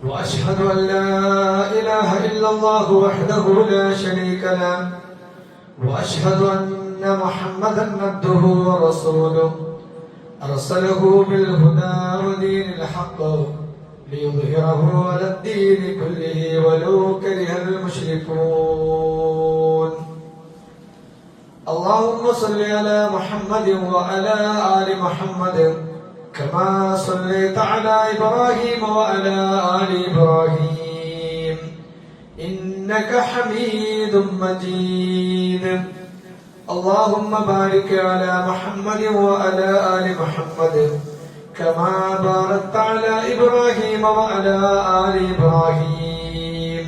وأشهد أن لا إله إلا الله وحده لا شريك له وأشهد أن محمدا عبده ورسوله أرسله بالهدى ودين الحق ليظهره على الدين كله ولو كره المشركون. اللهم صل على محمد وعلى آل محمد كما صليت على إبراهيم وعلى آل إبراهيم إنك حميد مجيد. اللهم بارك على محمد وعلى آل محمد كما باركت على إبراهيم وعلى آل إبراهيم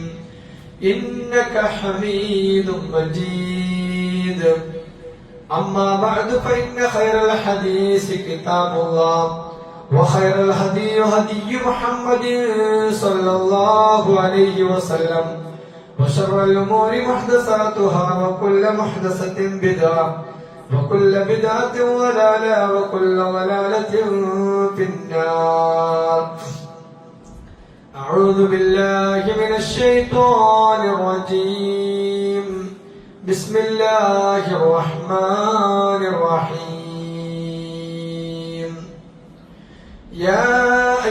إنك حميد مجيد. أما بعد فإن خير الحديث كتاب الله وخير الهدي هدي محمد صلى الله عليه وسلم وشر الأمور محدثاتها وكل محدثة بدعة وكل بدعة ضلالة وكل ضلالة في النار. أعوذ بالله من الشيطان الرجيم. بسم الله الرحمن الرحيم. يا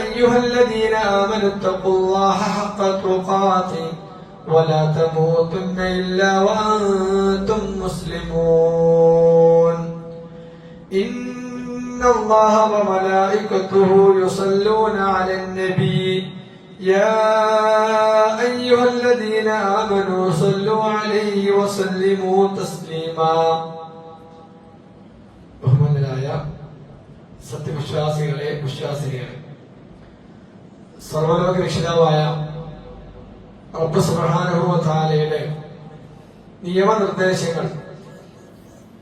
أيها الذين آمنوا اتقوا الله حق تقاته ولا تموتن إلا وأنتم مسلمون. إن الله وملائكته يصلون على النبي يا أيها الذين آمنوا صلوا عليه وسلموا تسليما. ബഹുമാനരായ സത്യവിശ്വാസികളെ വിശ്വാസിനികളെ, സർവ്വലോക രക്ഷിതാവായ റബ്ബ് സുബ്ഹാനഹു വ തആലയുടെ നിയമനിർദ്ദേശങ്ങൾ,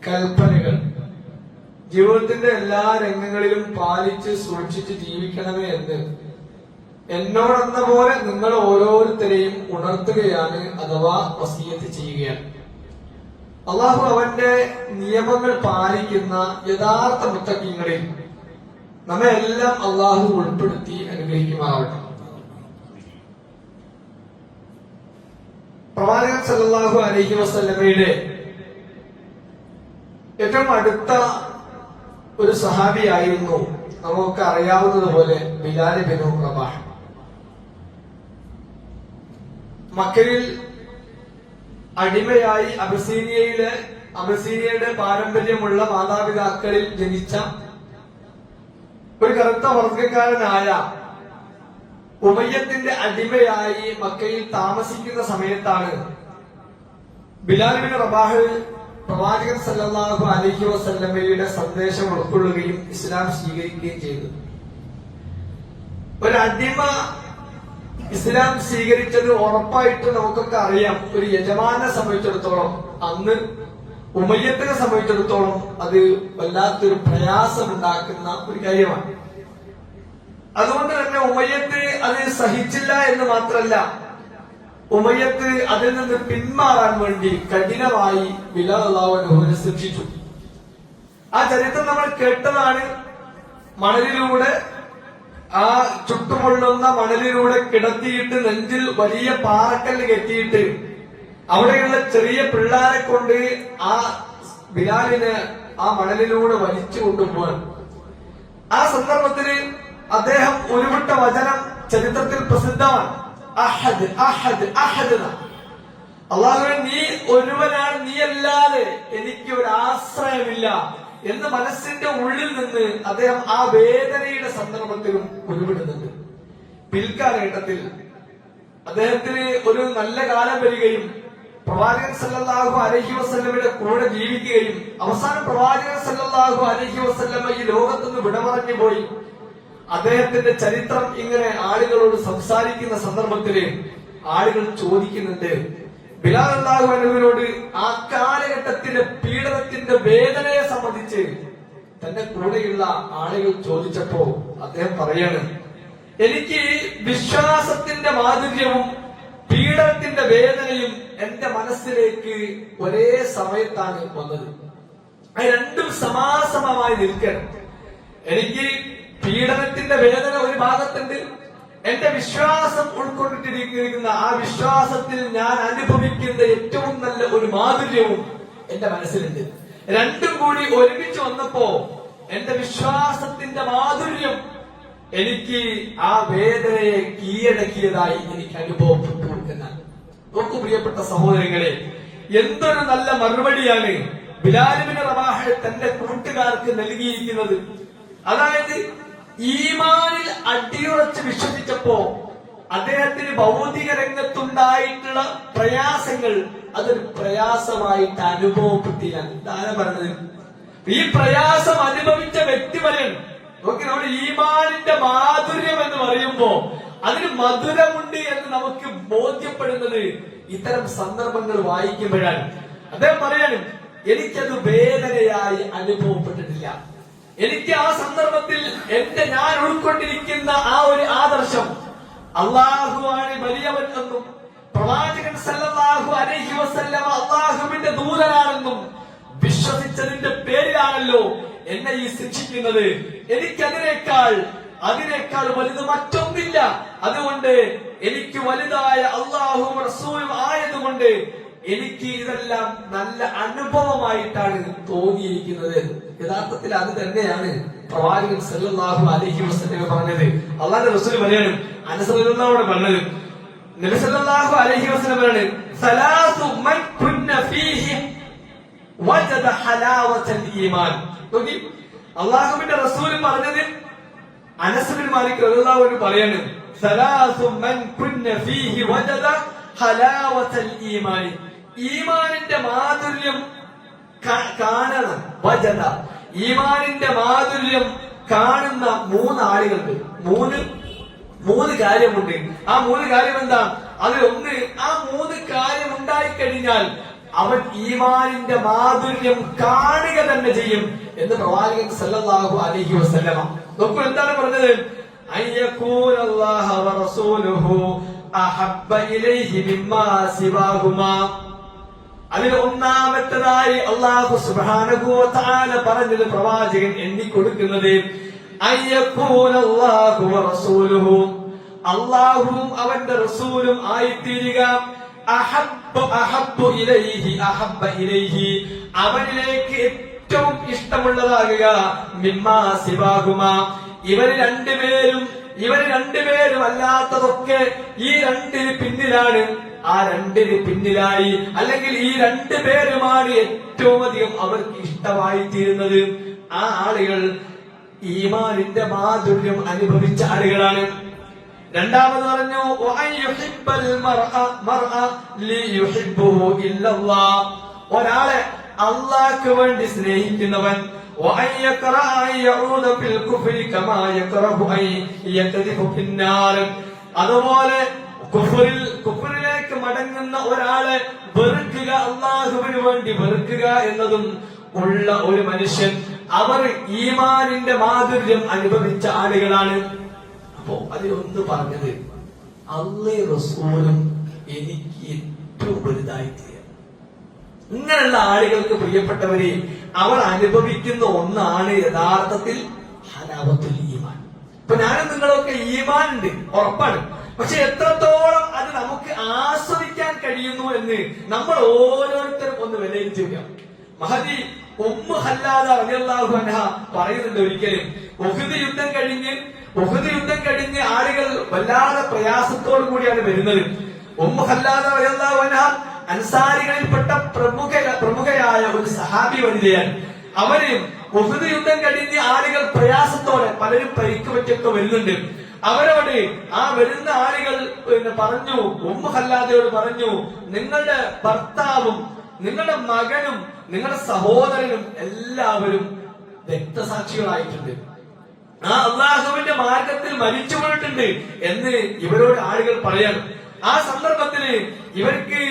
കൽപ്പനകൾ ജീവിതത്തിന്റെ എല്ലാ രംഗങ്ങളിലും പാലിച്ച് സൂക്ഷിച്ച് ജീവിക്കണമേ എന്ന് എന്നോടെന്ന പോലെ നിങ്ങൾ ഓരോരുത്തരെയും ഉണർത്തുകയാണ്, അഥവാ വസിയത്ത് ചെയ്യുകയാണ്. അള്ളാഹു അവന്റെ നിയമങ്ങൾ പാലിക്കുന്ന യഥാർത്ഥ മുത്തഖീങ്ങളിൽ നമ്മെ എല്ലാം അള്ളാഹു ഉൾപ്പെടുത്തി അനുഗ്രഹിക്കുമാറാവട്ടെ. പ്രവാചകൻ സല്ലല്ലാഹു അലൈഹി വസല്ലമയുടെ ഏറ്റവും അടുത്ത ഒരു സഹാബിയായിരുന്നു നമുക്ക് അറിയാവുന്നതുപോലെ ബിലാൽ ഇബ്നു റബാഹ്. മക്കയിൽ അടിമയായി അബസീനിയയുടെ പാരമ്പര്യമുള്ള മാതാപിതാക്കളിൽ ജനിച്ച ഒരു കറുത്ത വർഗ്ഗക്കാരനായ ഉമയ്യത്തിന്റെ അടിമയായി മക്കയിൽ താമസിക്കുന്ന സമയത്താണ് ബിലാൽ ഇബ്നു റബാഹ് പ്രവാചകൻ സല്ലല്ലാഹു അലൈഹി വസല്ലമയുടെ സന്ദേശം ഉൾക്കൊള്ളുകയും ഇസ്ലാം സ്വീകരിക്കുകയും ചെയ്തു. ഒരു അടിമ ഇസ്ലാം സ്വീകരിച്ചത് ഉറപ്പായിട്ട് നമുക്കൊക്കെ അറിയാം. ഒരു യജമാനെ സംബന്ധിച്ചിടത്തോളം, അന്ന് ഉമയ്യത്തിനെ സംബന്ധിച്ചിടത്തോളം അത് വല്ലാത്തൊരു പ്രയാസമുണ്ടാക്കുന്ന ഒരു കാര്യമാണ്. അതുകൊണ്ട് തന്നെ ഉമയ്യത്ത് അത് സഹിച്ചില്ല എന്ന് മാത്രമല്ല, ഉമയ്യത്ത് അതിൽ നിന്ന് പിന്മാറാൻ വേണ്ടി കഠിനമായി ബിലാൽ റളിയല്ലാഹു അൻഹുവിനെ ശിക്ഷിച്ചു. ആ ചരിത്രം നമ്മൾ കേട്ടതാണ്. മണലിലൂടെ, ആ ചുട്ടുപൊള്ളുന്ന മണലിലൂടെ കിടത്തിയിട്ട് നെഞ്ചിൽ വലിയ പാറക്കല്ല് കെട്ടിയിട്ട് അവിടെയുള്ള ചെറിയ പിള്ളാരെ കൊണ്ട് ആ ബിലാലിനെ ആ മണലിലൂടെ വലിച്ചു കൊണ്ടുപോകാൻ. ആ സന്ദർഭത്തിൽ അദ്ദേഹം ഉരുവിട്ട വചനം ചരിത്രത്തിൽ പ്രസിദ്ധമാണ്. അഹദ് അഹദ് അഹദ്. അല്ലാഹുവേ, നീ ഒരുവനാണ്, നീയല്ലാതെ എനിക്ക് ഒരു ആശ്രയമില്ല എന്ന് മനസ്സിന്റെ ഉള്ളിൽ നിന്ന് അദ്ദേഹം ആ വേദനയുടെ സന്ദർഭത്തിലും ഉരുവിടുന്നുണ്ട്. പിൽക്കാലഘട്ടത്തിൽ അദ്ദേഹത്തിന് ഒരു നല്ല കാലം വരികയും പ്രവാചകൻ സല്ലല്ലാഹു അലൈഹി വസല്ലമയുടെ കൂടെ ജീവിക്കുകയും അവസാനം പ്രവാചകൻ സല്ലല്ലാഹു അലൈഹി വസല്ലമ ഈ ലോകത്തുനിന്ന് വിട പറഞ്ഞു പോയി. അദ്ദേഹത്തിന്റെ ചരിത്രം ഇങ്ങനെ ആളുകളോട് സംസാരിക്കുന്ന സന്ദർഭത്തില് ആളുകൾ ചോദിക്കുന്നുണ്ട്, ബിലാൽ റളിയല്ലാഹു അൻഹുവിനോട് ആ കാലഘട്ടത്തിന്റെ പീഡനത്തിന്റെ വേദനയെ സംബന്ധിച്ച് തന്റെ കൂടെയുള്ള ആളുകൾ ചോദിച്ചപ്പോ അദ്ദേഹം പറയാണ്, എനിക്ക് വിശ്വാസത്തിന്റെ മാധുര്യവും പീഡനത്തിന്റെ വേദനയും എന്റെ മനസ്സിലേക്ക് ഒരേ സമയത്താണ് വന്നത്. അത് രണ്ടും സമാസമമായി നിൽക്കണം. എനിക്ക് പീഡനത്തിന്റെ വേദന ഒരു ഭാഗത്തുണ്ട്, എന്റെ വിശ്വാസം ഉൾക്കൊണ്ടിട്ടിരിക്കുന്ന ആ വിശ്വാസത്തിൽ ഞാൻ അനുഭവിക്കുന്ന ഏറ്റവും നല്ല ഒരു മാധുര്യവും എന്റെ മനസ്സിലുണ്ട്. രണ്ടും കൂടി ഒരുമിച്ച് വന്നപ്പോ എന്റെ വിശ്വാസത്തിന്റെ മാധുര്യം എനിക്ക് ആ വേദനയെ കീഴടക്കിയതായി എനിക്ക് അനുഭവപ്പെട്ടു എന്നാണ്. നോക്കൂ പ്രിയപ്പെട്ട സഹോദരങ്ങളെ, എന്തൊരു നല്ല മറുപടിയാണ് ബിലാൽ ഇബ്നു റബാഹ് തന്റെ കൂട്ടുകാർക്ക് നൽകിയിരിക്കുന്നത്. അതായത് ഈമാനിൽ അടിയുറച്ച് വിശ്വസിച്ചപ്പോ അദ്ദേഹത്തിന് ഭൗതിക രംഗത്തുണ്ടായിട്ടുള്ള പ്രയാസങ്ങൾ അതൊരു പ്രയാസമായിട്ട് അനുഭവപ്പെട്ടില്ല. ഇതാണ് പറഞ്ഞത്. ഈ പ്രയാസം അനുഭവിച്ച വ്യക്തി പറയണം. നോക്കി, നമ്മുടെ ഈമാനിന്റെ മാധുര്യം എന്ന് പറയുമ്പോ അതിന് മധുരമുണ്ട് എന്ന് നമുക്ക് ബോധ്യപ്പെടുന്നത് ഇത്തരം സന്ദർഭങ്ങൾ വായിക്കുമ്പോഴാണ്. അദ്ദേഹം പറയാനും എനിക്കത് വേദനയായി അനുഭവപ്പെട്ടിട്ടില്ല. എനിക്ക് ആ സന്ദർഭത്തിൽ ഞാൻ ഉൾക്കൊണ്ടിരിക്കുന്ന ആ ഒരു ആദർശം അള്ളാഹുവാണ് വലിയവൻ എന്നും പ്രവാചകൻ സല്ലല്ലാഹു അലൈഹി വസല്ലം അള്ളാഹുവിന്റെ ദൂതനാണെന്നും വിശ്വസിച്ചതിന്റെ പേരിലാണല്ലോ എന്നെ ഈ ശിക്ഷിക്കുന്നത്. അതിനേക്കാൾ വലുത് മറ്റൊന്നില്ല. അതുകൊണ്ട് എനിക്ക് വലുതായ അള്ളാഹുവും റസൂലും ആയതുകൊണ്ട് എനിക്ക് ഇതെല്ലാം നല്ല അനുഭവമായിട്ടാണ് തോന്നിയിരിക്കുന്നത്. യഥാർത്ഥത്തിൽ അത് തന്നെയാണ് പ്രവാചകൻ സല്ലല്ലാഹു അലൈഹി വസല്ലം പറഞ്ഞത്. അള്ളാഹുവിന്റെ റസൂൽ പറയാനും അനസ് റളിയല്ലാഹു പറഞ്ഞത്, നബി സല്ലല്ലാഹു അലൈഹി വസല്ലം പറയാണ്, സലാസു മൻ കുന്ന ഫീഹി വജദ ഹലാവത്തൽ ഈമാൻ. നോക്കി, അള്ളാഹുവിന്റെ റസൂൽ പറഞ്ഞത് അനസ് ബിൻ മാലിക് റളിയല്ലാഹു അൻഹു പറയാണ്, സലാസു മൻ കുന്ന ഫീഹി വജദ ഹലാവത്തൽ ഈമാൻ. ഈമാനിന്റെ മാധുര്യം കാണണം. വജദ, ഈമാനിന്റെ മാധുര്യം കാണുന്ന മൂന്നാളുകളുണ്ട്. മൂന്ന് കാര്യമുണ്ട്. ആ മൂന്ന് കാര്യം എന്താ? അതിലൊന്ന്, ആ മൂന്ന് കാര്യം ഉണ്ടായിക്കഴിഞ്ഞാൽ അവൻ ഈമാനിന്റെ മാധുര്യം കാണുക തന്നെ ചെയ്യും എന്ന് പ്രവാചകൻ സല്ലല്ലാഹു അലൈഹി വസല്ലമ. നോക്കൂ എന്താണ് പറഞ്ഞത്? അയ്യകൂനല്ലാഹു വറസൂലുഹു അഹബ്ബ ഇലൈഹി മിമ്മാ സിവാഹുമാ. അതിൽ ഒന്നാമത്തേതായി അല്ലാഹു സുബ്ഹാനഹു വ തആല പറഞ്ഞത് പ്രവാചകൻ എണ്ണിക്കൊടുക്കുന്നത് അയ്യകൂനല്ലാഹു വറസൂലുഹു, അല്ലാഹുവും അവന്റെ റസൂലും ആയിത്തീരുക. അഹബ്ബ ഇലൈഹി, അവനിലേക്ക് ഏറ്റവും ഇഷ്ടമുള്ളതാകുക. മിമ്മാ സിവാഹുമാ, ഇവര് രണ്ടുപേരും അല്ലാത്തതൊക്കെ ഈ രണ്ടിന് പിന്നിലാണ്. ആ രണ്ടിന് പിന്നിലായി, അല്ലെങ്കിൽ ഈ രണ്ടുപേരുമാണ് ഏറ്റവും അധികം അവർക്ക് ഇഷ്ടമായി തീരുന്നത്. ആ ആളുകൾ ഈമാനിന്റെ മാധുര്യം അനുഭവിച്ച ആളുകളാണ്. രണ്ടാമത് പറഞ്ഞു, ഒരാളെ അള്ളാഹ്ക്ക് വേണ്ടി സ്നേഹിക്കുന്നവൻ, അതുപോലെ കുഫറിലേക്ക് മടങ്ങുന്ന ഒരാളെ വെറുക്കുക, അള്ളാഹുവിന് വേണ്ടി വെറുക്കുക എന്നതും ഉള്ള ഒരു മനുഷ്യൻ, അവർ ഈമാനിന്റെ മാധുര്യം അനുഭവിച്ച ആളുകളാണ്. അപ്പോ അതിലൊന്ന് പറഞ്ഞത് അല്ലാഹുവും റസൂലും എനിക്ക് ഏറ്റവും വലുതായി തീരും. ഇങ്ങനെയുള്ള ആളുകൾക്ക് പ്രിയപ്പെട്ടവരെ, അവർ അനുഭവിക്കുന്ന ഒന്നാണ് യഥാർത്ഥത്തിൽ ഹലാവത്തുൽ ഈമാൻ. ഇപ്പൊ ഞാനും നിങ്ങളൊക്കെ ഈമാൻ ഉണ്ട്, ഉറപ്പാണ്. പക്ഷെ എത്രത്തോളം അത് നമുക്ക് ആസ്വദിക്കാൻ കഴിയുന്നു എന്ന് നമ്മൾ ഓരോരുത്തരും ഒന്ന് വിലയിരുത്തുക. മഹദി ഉമ്മു ഖല്ലാദ റളിയല്ലാഹു അൻഹ പറയുന്നുണ്ട്, ഒരിക്കലും ഉഹദ് യുദ്ധം കഴിഞ്ഞ് ആളുകൾ വല്ലാതെ പ്രയാസത്തോടു കൂടിയാണ് വരുന്നത്. ഉമ്മു ഖല്ലാദ റളിയല്ലാഹു അൻഹ അൻസാരികളിൽപ്പെട്ട പ്രമുഖയായ ഒരു സഹാബി വനിതയാണ്. അവര് ഉഹദ് യുദ്ധം കഴിഞ്ഞ് ആളുകൾ പ്രയാസത്തോടെ, പലരും പരിക്ക് പറ്റിയൊക്കെ വരുന്നുണ്ട്. അവരോട് ആ വരുന്ന ആളുകൾ പറഞ്ഞു, ഉമ്മു ഖല്ലാദയോട് പറഞ്ഞു, നിങ്ങളുടെ ഭർത്താവും നിങ്ങളുടെ മകനും നിങ്ങളുടെ സഹോദരനും എല്ലാവരും രക്തസാക്ഷികളായിട്ടുണ്ട്, ആ അള്ളാഹുവിന്റെ മാർഗത്തിൽ മരിച്ചു പോയിട്ടുണ്ട് എന്ന് ഇവരോട് ആളുകൾ പറയണം. ആ സന്ദർഭത്തില് ഇവർക്ക്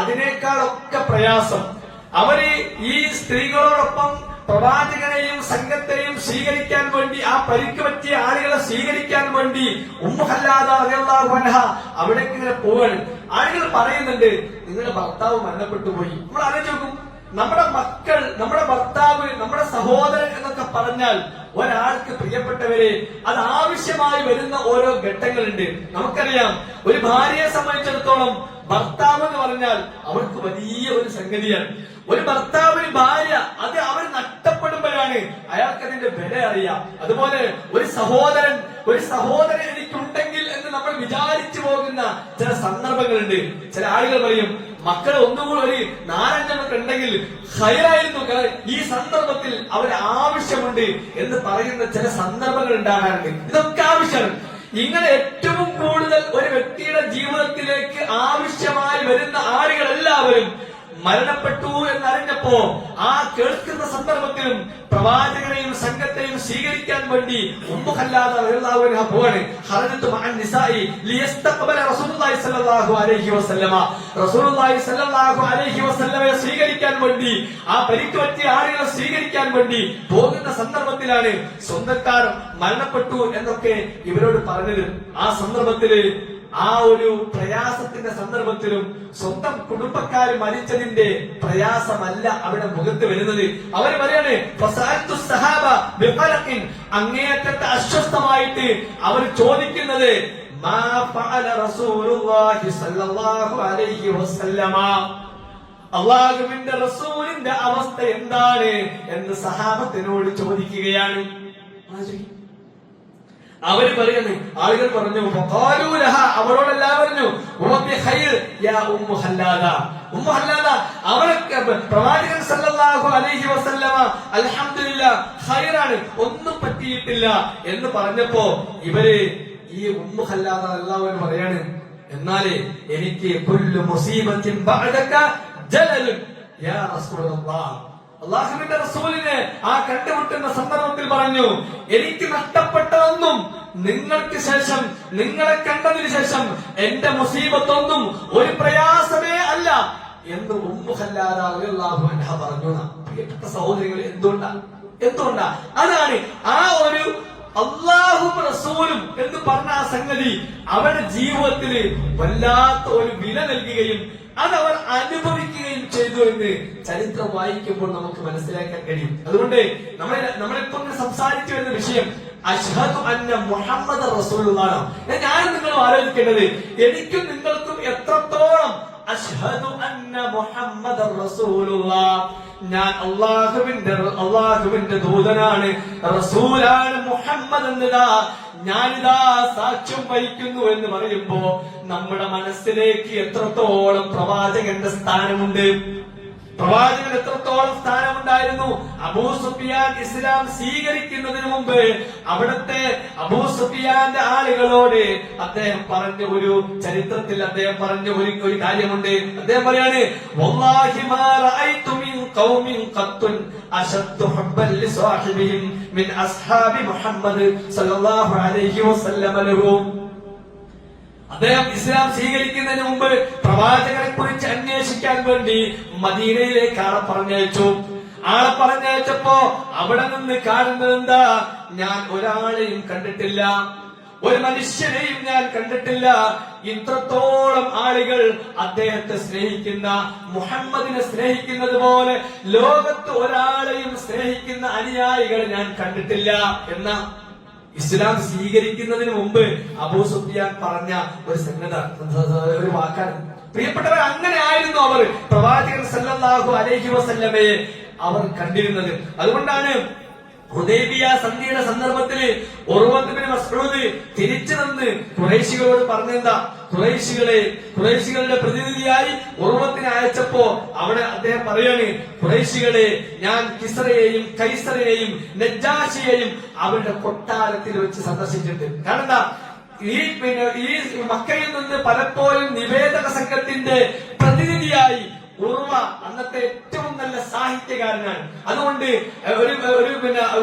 അതിനേക്കാളൊക്കെ പ്രയാസം, അവര് ഈ സ്ത്രീകളോടൊപ്പം പ്രവാചകനെയും സംഘത്തെയും സ്വീകരിക്കാൻ വേണ്ടി, ആ പരിക്ക് പറ്റിയ ആളുകളെ സ്വീകരിക്കാൻ വേണ്ടി ഉമ്മു ഖല്ലാദ റളിയല്ലാഹു അൻഹ അവിടേക്ക് ഇങ്ങനെ പോവാണ്. ആളുകൾ പറയുന്നുണ്ട്, നിങ്ങളുടെ ഭർത്താവ് മരണപ്പെട്ടു പോയി. നമ്മൾ ആലോചിച്ച് നോക്കും, നമ്മുടെ മക്കൾ, നമ്മുടെ ഭർത്താവ്, നമ്മുടെ സഹോദരൻ എന്നൊക്കെ പറഞ്ഞാൽ ഒരാൾക്ക് പ്രിയപ്പെട്ടവരെ അത് ആവശ്യമായി വരുന്ന ഓരോ ഘട്ടങ്ങളുണ്ട്. നമുക്കറിയാം, ഒരു ഭാര്യയെ സംബന്ധിച്ചിടത്തോളം ഭർത്താവ് എന്ന് പറഞ്ഞാൽ അവർക്ക് വലിയ ഒരു സംഗതിയാണ്. ഒരു ഭർത്താവിന് ഭാര്യ അത് അവർ നഷ്ടപ്പെടുമ്പോഴാണ് അയാൾക്ക് അതിന്റെ വില അറിയാം. അതുപോലെ ഒരു സഹോദരൻ എനിക്കുണ്ടെങ്കിൽ എന്ന് നമ്മൾ വിചാരിച്ചു പോകുന്ന ചില സന്ദർഭങ്ങളുണ്ട്. ചില ആളുകൾ പറയും, മക്കൾ ഒന്നുകൂടി ഒരു 4-5 ഉണ്ടെങ്കിൽ ഹൈറായിരുന്നു, ഈ സന്ദർഭത്തിൽ അവര് ആവശ്യമുണ്ട് എന്ന് പറയുന്ന ചില സന്ദർഭങ്ങൾ ഉണ്ടാകാറുണ്ട്. ഇതൊക്കെ ആവശ്യമാണ്. ഇങ്ങനെ ഏറ്റവും കൂടുതൽ ഒരു വ്യക്തിയുടെ ജീവിതത്തിലേക്ക് ആവശ്യമായി വരുന്ന ആളുകൾ എല്ലാവരും മരണപ്പെട്ടു എന്നറിഞ്ഞപ്പോ ആ കേൾക്കുന്ന സന്ദർഭത്തിലും പ്രവാചകനെയും സംഘത്തെയും സ്വീകരിക്കാൻ വേണ്ടി ഉമ്മു ഖല്ലാദ റളിയല്ലാഹു അൻഹ പോവാണ്. ഖറജതു മഅൻ നിസാഇ ലിയസ്തഖ്ബല റസൂലുള്ളാഹി സ്വല്ലല്ലാഹു അലൈഹി വസല്ലമ. റസൂലുള്ളാഹി സ്വല്ലല്ലാഹു അലൈഹി വസല്ലമയെ സ്വീകരിക്കാൻ വേണ്ടി, ആ പരിക്ക് പറ്റിയ ആളുകളെ സ്വീകരിക്കാൻ വേണ്ടി പോകുന്ന സന്ദർഭത്തിലാണ് സ്വന്തക്കാർ മരണപ്പെട്ടു എന്നൊക്കെ ഇവരോട് പറഞ്ഞത്. ആ സന്ദർഭത്തില്, ആ ഒരു പ്രയാസത്തിന്റെ സന്ദർഭത്തിലും സ്വന്തം കുടുംബക്കാർ മരിച്ചതിന്റെ പ്രയാസമല്ല അവിടെ മുഖത്ത് വരുന്നത്. അവർ പറയാണ്, അങ്ങേയറ്റത്തെ അസ്വസ്ഥമായിട്ട് അവർ ചോദിക്കുന്നത്, അള്ളാഹുവിന്റെ റസൂലിന്റെ അവസ്ഥ എന്താണ് എന്ന് സഹാബത്തിനോട് ചോദിക്കുകയാണ്. അവര് പറയുന്നു, ആളുകൾ പറഞ്ഞു, അവരോടെല്ലാം പറഞ്ഞു, ഉമ്മു ഖല്ലാദ അവരൊക്കെ പ്രവാചകൻ സല്ലല്ലാഹു അലൈഹി വസല്ലമ അൽഹംദുലില്ലാഹ് ഖൈറാണ്, ഒന്നും പറ്റിയിട്ടില്ല എന്ന് പറഞ്ഞപ്പോ ഇവര് ഈ ഉമ്മു ഖല്ലാദ എല്ലാവരും പറയാണ്, എന്നാലേ എനിക്ക് കുല്ലു മുസീബത്തിൻ ബഅദക ജലലുൻ യാ റസൂലല്ലാഹ്. അള്ളാഹുവിന്റെ റസൂലിനെ ആ കണ്ടുമുട്ടുന്ന സന്ദർഭത്തിൽ പറഞ്ഞു, എനിക്ക് നഷ്ടപ്പെട്ടതൊന്നും നിങ്ങൾക്ക് ശേഷം, നിങ്ങളെ കണ്ടതിന് ശേഷം എന്റെ മുസീബത്തൊന്നും ഒരു പ്രയാസമേ അല്ല എന്ന് ഉമ്മു ഖല്ലാദ റളിയല്ലാഹു അൻഹ പറഞ്ഞു. പ്രിയപ്പെട്ട സഹോദരികൾ, എന്തുകൊണ്ടാ അതാണ് ആ ഒരു അള്ളാഹും റസൂലും എന്ന് പറഞ്ഞ ആ സംഗതി അവരുടെ ജീവിതത്തിൽ വല്ലാത്ത ഒരു വില നൽകുകയും അതവർ അനുഭവിക്കുകയും ചെയ്തു എന്ന് ചരിത്രം വായിക്കുമ്പോൾ നമുക്ക് മനസ്സിലാക്കാൻ കഴിയും. അതുകൊണ്ട് നമ്മളിപ്പോ സംസാരിച്ചു വരുന്ന വിഷയം അശ്ഹദു അന്ന മുഹമ്മദ് റസൂലുള്ളാഹ്. ഞാൻ നിങ്ങൾ ആലോചിക്കേണ്ടത്, എനിക്കും നിങ്ങൾക്കും എത്രത്തോളം അശ്ഹദു അന്ന മുഹമ്മദ് റസൂലുള്ളാഹ്, ഞാൻ അള്ളാഹുവിന്റെ ദൂതനാണ്, റസൂലാണ് മുഹമ്മദ് എന്നതാ ഞാനിതാ സാക്ഷ്യം വഹിക്കുന്നു എന്ന് പറയുമ്പോ നമ്മുടെ മനസ്സിലേക്ക് എത്രത്തോളം പ്രവാചകന്റെ സ്ഥാനമുണ്ട്, പ്രവാചകൻ എത്രത്തോളം സ്ഥാനമുണ്ടായിരുന്നു. അബൂ സുഫിയാൻ ഇസ്ലാം സ്വീകരിക്കുന്നതിന് മുമ്പ് അവിടുത്തെ അബൂ സുഫിയാന്റെ ആളുകളോട് അദ്ദേഹം പറഞ്ഞ ഒരു ചരിത്രത്തിൽ അദ്ദേഹം പറഞ്ഞ ഒരു കാര്യമുണ്ട്. അദ്ദേഹം പറയാണ്, വല്ലാഹി മാ റഅയ്തു മിൻ ഖൗമിൻ ഖത്തുൻ അശദ്ദു ഹബ്ബൻ ലിസാഹിബിഹിം മിൻ അസ്ഹാബി മുഹമ്മദ് സല്ലല്ലാഹു അലൈഹി വസല്ലം ലഹു. അദ്ദേഹം ഇസ്ലാം സ്വീകരിക്കുന്നതിന് മുമ്പ് പ്രവാചകനെ കുറിച്ച് അന്വേഷിക്കാൻ വേണ്ടി മദീനയിലേക്ക് ആളെ പറഞ്ഞയച്ചപ്പോ അവിടെ നിന്ന് കാണുന്നത് എന്താ, ഞാൻ ഒരാളെയും കണ്ടിട്ടില്ല, ഒരു മനുഷ്യനെയും ഞാൻ കണ്ടിട്ടില്ല, ഇത്രത്തോളം ആളുകൾ അദ്ദേഹത്തെ സ്നേഹിക്കുന്ന, മുഹമ്മദിനെ സ്നേഹിക്കുന്നത് പോലെ ലോകത്ത് ഒരാളെയും സ്നേഹിക്കുന്ന അനുയായികൾ ഞാൻ കണ്ടിട്ടില്ല എന്ന ഇസ്ലാം സ്വീകരിക്കുന്നതിന് മുമ്പ് അബൂ സുഫിയാൻ പറഞ്ഞ ഒരു സംഗതി, ഒരു വാക്കാണ്. പ്രിയപ്പെട്ടവർ, അങ്ങനെ ആയിരുന്നു അവർ പ്രവാചകൻ സല്ലല്ലാഹു അലൈഹി വസല്ലമയെ അവർ കണ്ടിരുന്നത്. അതുകൊണ്ടാണ് ഹുദൈബിയ സന്ധിയുടെ സന്ദർഭത്തില് ഉർവത്ത് ബിൻ മസ്ഊദ് തിരിച്ചു നിന്ന് ഖുറൈശികളോട് പറഞ്ഞെന്താ, ഖുറൈശികളുടെ പ്രതിനിധിയായി ഉർവത്തിനെ അയച്ചപ്പോ അവിടെ അദ്ദേഹം പറയാണ്, ഖുറൈശികളെ ഞാൻ കിസ്റയെയും കൈസറിനെയും നജ്ജാശിയെയും അവരുടെ കൊട്ടാരത്തിൽ വെച്ച് സന്ദർശിച്ചിട്ടുണ്ട്. കാരണം എന്താ, ഈ മക്കയിൽ നിന്ന് പലപ്പോഴും നിവേദക സംഘത്തിന്റെ പ്രതിനിധിയായി ഉർവ അന്നത്തെ ഏറ്റവും നല്ല സാഹിത്യകാരനാണ്. അതുകൊണ്ട് ഒരു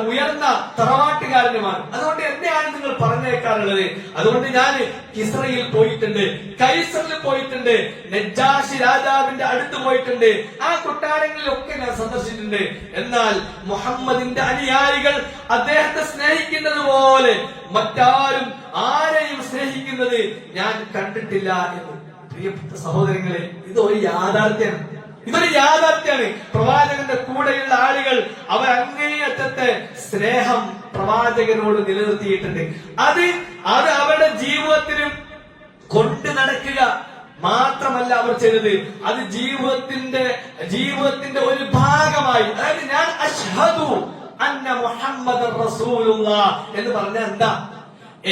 ഉയർന്ന തറവാട്ടുകാരനുമാണ്. അതുകൊണ്ട് എന്നെയാണ് നിങ്ങൾ പറഞ്ഞേക്കാറുള്ളത്. അതുകൊണ്ട് ഞാൻ കിസ്റയിൽ പോയിട്ടുണ്ട്, കൈസറിൽ പോയിട്ടുണ്ട്, നജ്ജാശി രാജാവിന്റെ അടുത്ത് പോയിട്ടുണ്ട്, ആ കൊട്ടാരങ്ങളിലൊക്കെ ഞാൻ സന്ദർശിച്ചിട്ടുണ്ട്. എന്നാൽ മുഹമ്മദിന്റെ അനുയായികൾ അദ്ദേഹത്തെ സ്നേഹിക്കുന്നത് പോലെ മറ്റാരും ആരെയും സ്നേഹിക്കുന്നത് ഞാൻ കണ്ടിട്ടില്ല എന്ന്. പ്രിയപ്പെട്ട സഹോദരങ്ങളെ, ഇത് ഒരു യാഥാർത്ഥ്യമാണ്. ഇതൊരു യാഥാർത്ഥ്യമാണ്. പ്രവാചകന്റെ കൂടെയുള്ള ആളുകൾ അവർ അങ്ങേയറ്റത്തെ സ്നേഹം പ്രവാചകനോട് നിലനിർത്തിയിട്ടുണ്ട്. അത് അവരുടെ ജീവിതത്തിലും കൊണ്ട് നടക്കുക മാത്രമല്ല അവർ ചെയ്തത്, അത് ജീവിതത്തിന്റെ ഒരു ഭാഗമായി. അതായത് ഞാൻ അശ്ഹദു അന്ന മുഹമ്മദൻ റസൂലുള്ളാഹ് എന്ന് പറഞ്ഞാൽ എന്താ?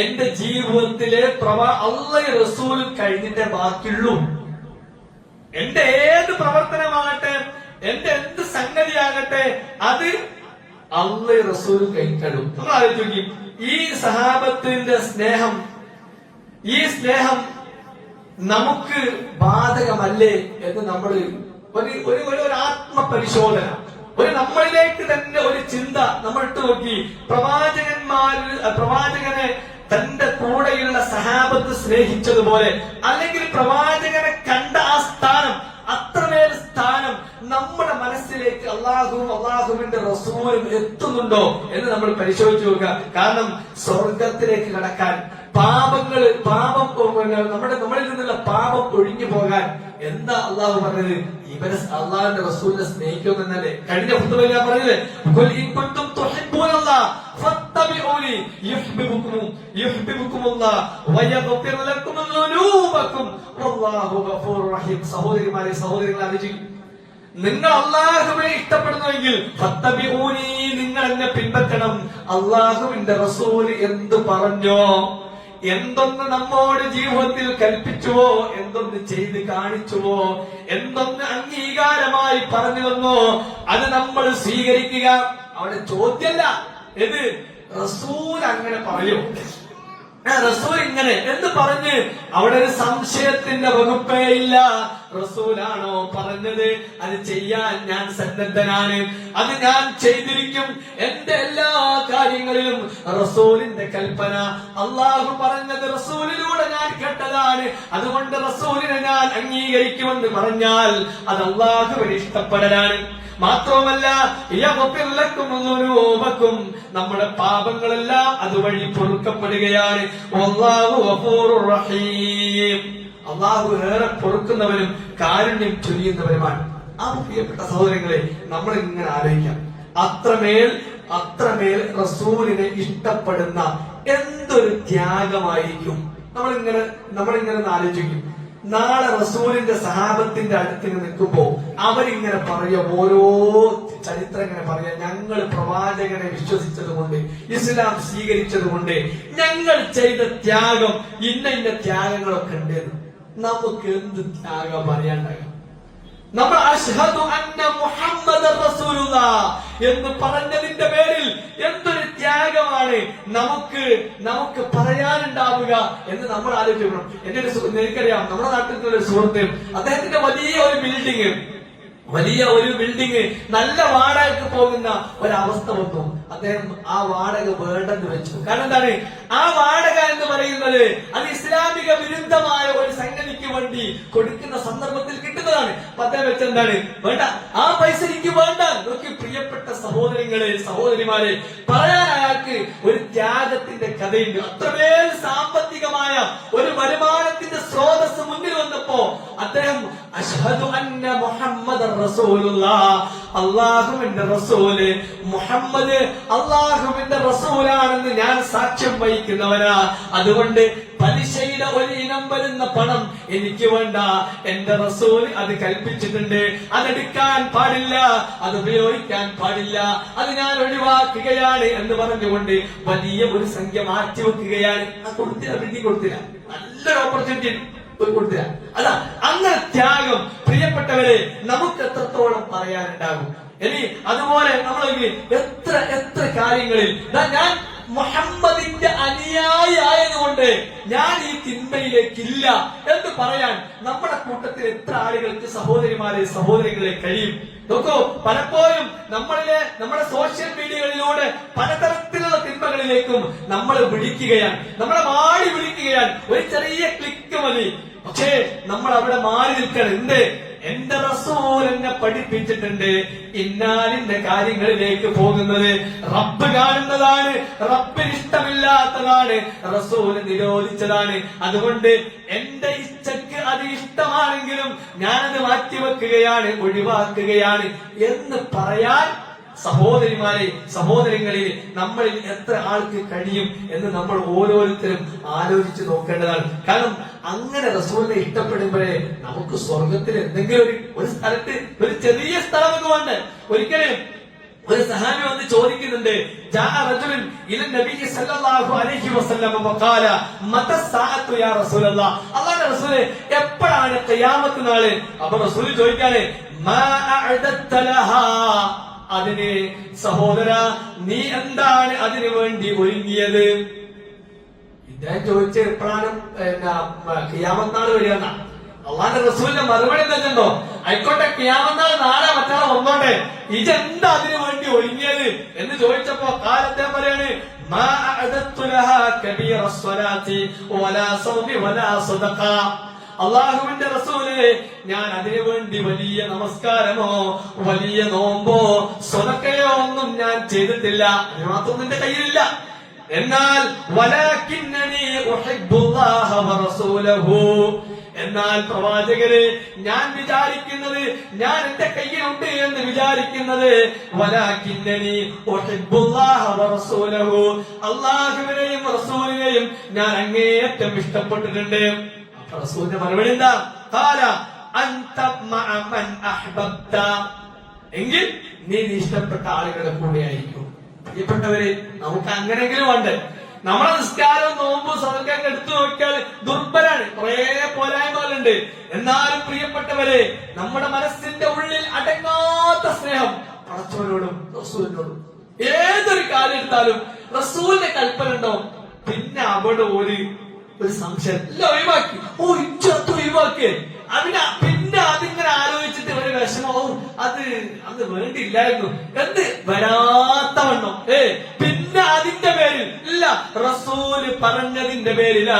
എന്റെ ജീവിതത്തിലെ അല്ലാഹുവും റസൂലും കഴിഞ്ഞിട്ടേ ബാക്കിയുള്ളൂ. എന്റെ ഏത് പ്രവർത്തനമാകട്ടെ, എന്റെ എന്ത് സംഗതിയാകട്ടെ, അത് അല്ലാഹുവും റസൂലും കഴിഞ്ഞിട്ടുള്ളൂ. നമ്മൾ ആലോചിക്കും, ഈ സഹാബത്തിന്റെ സ്നേഹം, ഈ സ്നേഹം നമുക്ക് ബാധകമല്ലേ എന്ന് നമ്മൾ ഒരു ആത്മപരിശോധന, നമ്മളിലേക്ക് തന്നെ ഒരു ചിന്ത നമ്മൾ ഇട്ട് നോക്കി. പ്രവാചകനെ തന്റെ കൂടെയുള്ള സഹാബത്ത് സ്നേഹിച്ചതുപോലെ, അല്ലെങ്കിൽ പ്രവാചകനെ കണ്ട ആ സ്ഥാനം, അത്രമേൽ സ്ഥാനം നമ്മുടെ മനസ്സിലേക്ക് അള്ളാഹുവിന്റെ റസൂലും എത്തുന്നുണ്ടോ എന്ന് നമ്മൾ പരിശോധിച്ചു നോക്കുക. കാരണം സ്വർഗത്തിലേക്ക് കടക്കാൻ, നമ്മളിൽ നിന്നുള്ള പാപം ഒഴിഞ്ഞു പോകാൻ എന്താ അള്ളാഹു പറഞ്ഞത്? ഇവരെ അള്ളാഹുവിന്റെ റസൂലിനെ സ്നേഹിക്കുമെന്നല്ലേ കഴിഞ്ഞ ഖുതുബയിൽ ഞാൻ പറഞ്ഞത്. സഹോദരിമാരെ, സഹോദരങ്ങളെ, നിങ്ങൾ അള്ളാഹുവിനെ ഇഷ്ടപ്പെടുന്നുവെങ്കിൽ നിങ്ങൾ എന്നെ പിൻപറ്റണം. അള്ളാഹുവിന്റെ റസൂല് എന്ത് പറഞ്ഞോ, എന്തൊന്ന് നമ്മോട് ജീവിതത്തിൽ കൽപ്പിച്ചുവോ, എന്തൊന്ന് ചെയ്ത് കാണിച്ചുവോ, എന്തൊന്ന് അംഗീകാരമായി പറഞ്ഞു തന്നോ, അത് നമ്മൾ സ്വീകരിക്കുക. അവിടെ ചോദ്യമല്ല ഇത്. റസൂൽ അങ്ങനെ പറയും, റസൂൽ ഇങ്ങനെ എന്ന് പറഞ്ഞ് അവിടെ ഒരു സംശയത്തിന്റെ വകുപ്പേ ഇല്ല. റസൂലാണോ പറഞ്ഞത്, അത് ചെയ്യാൻ ഞാൻ സന്നദ്ധനാണ്, അത് ഞാൻ ചെയ്തിരിക്കും. എന്റെ എല്ലാ കാര്യങ്ങളിലും റസൂലിന്റെ കൽപ്പന, അള്ളാഹു പറഞ്ഞത് റസൂലിലൂടെ ഞാൻ കേട്ടതാണ്, അതുകൊണ്ട് റസൂലിനെ ഞാൻ അംഗീകരിക്കുമെന്ന് പറഞ്ഞാൽ അത് അള്ളാഹുവിന് ഇഷ്ടപ്പെടലാണ്. മാത്രവുമല്ല, നമ്മുടെ പാപങ്ങളെല്ലാം അതുവഴി പൊറുക്കപ്പെടുകയാണ്. അള്ളാഹു ഏറെ പൊറുക്കുന്നവനും കാരുണ്യം ചൊരിയുന്നവരുമാണ്. ആ പ്രിയപ്പെട്ട സഹോദരങ്ങളെ, നമ്മൾ ഇങ്ങനെ ആലോചിക്കാം, അത്രമേൽ റസൂലിനെ ഇഷ്ടപ്പെടുന്ന എന്തൊരു ത്യാഗമായിരിക്കും. നമ്മളിങ്ങനെ ആലോചിക്കും. നാളെ റസൂലിന്റെ സഹാബത്തിന്റെ അടുത്ത് നിൽക്കുമ്പോ അവരിങ്ങനെ പറയാ, ഓരോ ചരിത്രം ഇങ്ങനെ പറയാ, ഞങ്ങൾ പ്രവാചകനെ വിശ്വസിച്ചത് കൊണ്ട്, ഇസ്ലാം സ്വീകരിച്ചത് കൊണ്ട് ഞങ്ങൾ ചെയ്ത ത്യാഗം, ഇന്ന ത്യാഗങ്ങളൊക്കെ ഉണ്ട്. നമുക്ക് എന്ത് ത്യാഗം പറയാണ്ടാകാം? നമ്മൾ അശ്ഹദു അന്ന മുഹമ്മദൻ റസൂലുള്ളാഹ് എന്ന് പറഞ്ഞതിന്റെ പേരിൽ എന്തൊരു ത്യാഗമാണ് നമുക്ക് പറയാനുണ്ടാവുക എന്ന് നമ്മൾ ആലോചിക്കണം. എന്റെ എനിക്കറിയാം, നമ്മുടെ നാട്ടിലുള്ള ഒരു സുഹൃത്ത്, അദ്ദേഹത്തിന്റെ വലിയ ഒരു ബിൽഡിംഗ് നല്ല വാടകയ്ക്ക് പോകുന്ന ഒരവസ്ഥ വന്നു. അദ്ദേഹം ആ വാടക വേണ്ടെന്ന് വെച്ചു. കാരണം എന്താണ്? ആ വാടക എന്ന് പറയുന്നത് അത് ഇസ്ലാമിക വിരുദ്ധമായ ഒരു സംഗതിക്ക് വേണ്ടി കൊടുക്കുന്ന സന്ദർഭത്തിൽ കിട്ടുന്നതാണ്. അപ്പൊ അദ്ദേഹം വെച്ചെന്താണ്? വേണ്ട, ആ പൈസ എനിക്ക് വേണ്ട. നോക്കി പ്രിയപ്പെട്ട സഹോദരങ്ങളെ, സഹോദരിമാരെ, പറയാൻ അയാൾക്ക് ഒരു ത്യാഗത്തിന്റെ കഥയുണ്ട്. അത്രമേൽ സാമ്പത്തികമായ ഒരു വരുമാനത്തിന്റെ സ്രോതസ് മുന്നിൽ വന്നപ്പോ അദ്ദേഹം അശ്ഹദു അന്ന മുഹമ്മദൻ റസൂലുള്ളാഹ്, അല്ലാഹുവിന്റെ റസൂല് മുഹമ്മദ് അല്ലാഹുവിന്റെ റസൂലാണെന്ന് ഞാൻ സാക്ഷ്യം വഹിക്കുന്നവനാ. അതുകൊണ്ട് പലിശയുടെ ഒരു ഇനം വരുന്ന പണം എനിക്ക് വേണ്ട. എന്റെ റസൂൽ അത് കൽപ്പിച്ചിട്ടുണ്ട്, അതെടുക്കാൻ പാടില്ല, അത് ഉപയോഗിക്കാൻ പാടില്ല, അത് ഞാൻ ഒഴിവാക്കുകയാണ് എന്ന് പറഞ്ഞുകൊണ്ട് വലിയ ഒരു സംഖ്യ മാറ്റിവെക്കുകയാണ്. കൊടുത്തില്ല, നല്ലൊരു ഓപ്പർച്യൂണിറ്റി കൊടുത്തില്ല. അല്ല, അങ്ങനെ ത്യാഗം പ്രിയപ്പെട്ടവരെ നമുക്ക് എത്രത്തോളം പറയാനുണ്ടാകും. ഇനി അതുപോലെ നമ്മൾ എത്ര കാര്യങ്ങളിൽ ഞാൻ മുഹമ്മദിന്റെ അനുയായി ആയതുകൊണ്ട് ഞാൻ ഈ തിന്മയിലേക്കില്ല എന്ന് പറയാൻ നമ്മുടെ കൂട്ടത്തിൽ എത്ര ആളുകൾക്ക്, സഹോദരിമാരെ, സഹോദരങ്ങളെ, കഴിയും? നോക്കൂ, പലപ്പോഴും നമ്മുടെ സോഷ്യൽ മീഡിയകളിലൂടെ പലതരത്തിലുള്ള തിന്മകളിലേക്കും നമ്മൾ വിളിക്കുകയാണ്, നമ്മളെ മാടി വിളിക്കുകയാണ്. ഒരു ചെറിയ ക്ലിക്ക് മതി. പക്ഷേ നമ്മൾ അവിടെ മാറി നിൽക്കണം. എന്ത്? എന്റെ റസൂൽ എന്നെ പഠിപ്പിച്ചിട്ടുണ്ട്, ഇന്നാലിന്റെ കാര്യങ്ങളിലേക്ക് പോകുന്നത് റബ്ബ് കാണുന്നതാണ്, റബ്ബിന് ഇഷ്ടമില്ലാത്തതാണ്, റസൂൽ നിരോധിച്ചതാണ്. അതുകൊണ്ട് എന്റെ ഇച്ഛക്ക് അത് ഇഷ്ടമാണെങ്കിലും ഞാനത് മാറ്റിവെക്കുകയാണ്, ഒഴിവാക്കുകയാണ് എന്ന് പറയാൻ സഹോദരിമാരെ, സഹോദരങ്ങളിൽ നമ്മളിൽ എത്ര ആൾക്ക് കഴിയും എന്ന് നമ്മൾ ഓരോരുത്തരും ആലോചിച്ച് നോക്കേണ്ടതാണ്. കാരണം അങ്ങനെ റസൂലിനെ ഇഷ്ടപ്പെടുമ്പോഴേ നമുക്ക് സ്വർഗത്തിൽ എന്തെങ്കിലും ഒരു സ്ഥലത്ത് ഒരു ചെറിയ സ്ഥലമൊക്കെ വേണ്ടേ. ഒരിക്കലും ഒരു സഹാബി വന്ന് ചോദിക്കുന്നുണ്ട്, അല്ലാഹുവിന്റെ റസൂലേ എപ്പോഴാണ് ഖിയാമത്ത് നാള്? അപ്പൊ റസൂല് ചോദിക്കാണ്, അതിന് സഹോദര നീ എന്താണ് അതിനു വേണ്ടി ഒരുങ്ങിയത്? ഇദ്ദേഹം ചോദിച്ച എപ്പോഴാണ് ഖിയാമത്ത് നാള് വരിക? അള്ളാന്റെ റസൂലിന്റെ മറുപടി എന്താ? ആയിക്കോട്ടെ, ഖിയാമത്ത് നാൾ നാളെ മറ്റാളെ വന്നോട്ടെ, ഇതെന്താ അതിനു വേണ്ടി ഒരുങ്ങിയത് എന്ന് ചോദിച്ചപ്പോ കാലത്തെ പറയാണ്, അള്ളാഹുവിന്റെ റസൂലേ ഞാൻ അതിനു വേണ്ടി വലിയ നമസ്കാരമോ വലിയ നോമ്പോ സ്വതക്കയോ ഒന്നും ഞാൻ ചെയ്തിട്ടില്ല, അതിനകത്തൊന്നും എന്റെ കയ്യിലില്ല. എന്നാൽ എന്നാൽ പ്രവാചകരെ ഞാൻ വിചാരിക്കുന്നത്, ഞാൻ എന്റെ കയ്യിലുണ്ട് എന്ന് വിചാരിക്കുന്നത് അള്ളാഹുവിനെയും റസൂലിനെയും ഞാൻ അങ്ങേയറ്റം ഇഷ്ടപ്പെട്ടിട്ടുണ്ട്. റസൂലിന്റെ മറുപടി എന്താ? എങ്കിൽ നീ ഇഷ്ടപ്പെട്ട ആളുകളുടെ കൂടെ ആയിരിക്കും. പ്രിയപ്പെട്ടവരെ, നമുക്ക് അങ്ങനെങ്കിലും ഉണ്ട്. നമ്മളെ നിസ്കാരവും നോമ്പും സദഖയൊക്കെ എടുത്തു നോക്കിയാൽ ദുർബലാണ്, കുറെ പോരായ്മകളുണ്ട്. എന്നാലും പ്രിയപ്പെട്ടവരെ, നമ്മുടെ മനസ്സിന്റെ ഉള്ളിൽ അടങ്ങാത്ത സ്നേഹം പടച്ചവനോടും റസൂലിനോടും. ഏതൊരു കാര്യം എടുത്താലും റസൂലിന്റെ കൽപ്പന ഉണ്ടോ, പിന്നെ അവിടെ ഒരു സംശയം എല്ലാം ഒഴിവാക്കി. ഇച്ചത്ത് ഒഴിവാക്കിയേ പിന്നെ അതിങ്ങനെ ആലോചിച്ചിട്ട് ഒരു വിഷമവും അത് അന്ന് വേണ്ടിയില്ലായിരുന്നു എന്ത് വരാത്തവണ്ണം പിന്നെ അതിന്റെ പേരിൽ ഇല്ല, റസൂല് പറഞ്ഞതിന്റെ പേരിലാ,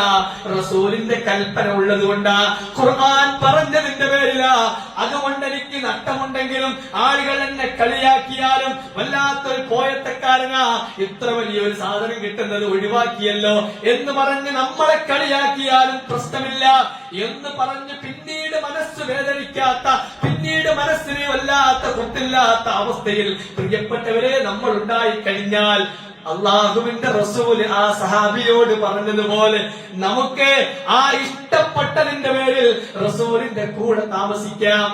റസൂലിന്റെ കൽപ്പന ഉള്ളത് കൊണ്ടാ, ഖുർആൻ പറഞ്ഞതിന്റെ പേരിലാ. അതുകൊണ്ട് എനിക്ക് നഷ്ടമുണ്ടെങ്കിലും ആളുകൾ എന്നെ കളിയാക്കിയാലും വല്ലാത്തൊരു പോയത്തക്കാരനാ, ഇത്ര വലിയൊരു സാധനം കിട്ടുന്നത് ഒഴിവാക്കിയല്ലോ എന്ന് പറഞ്ഞ് നമ്മളെ കളിയാക്കിയാലും പ്രശ്നമില്ല എന്ന് പറഞ്ഞ് പിന്നീട് മനസ്സ് വേദനിക്കാത്ത, പിന്നീട് മനസ്സിന് വല്ലാത്ത കുത്തില്ലാത്ത അവസ്ഥയിൽ പ്രിയപ്പെട്ടവരെ നമ്മൾ ഉണ്ടായി കഴിഞ്ഞാൽ അള്ളാഹുവിന്റെ റസൂല് ആ സഹാബിയോട് പറഞ്ഞതുപോലെ നമുക്ക് ആ ഇഷ്ടപ്പെട്ടതിന്റെ പേരിൽ റസൂലിന്റെ കൂടെ താമസിക്കാം.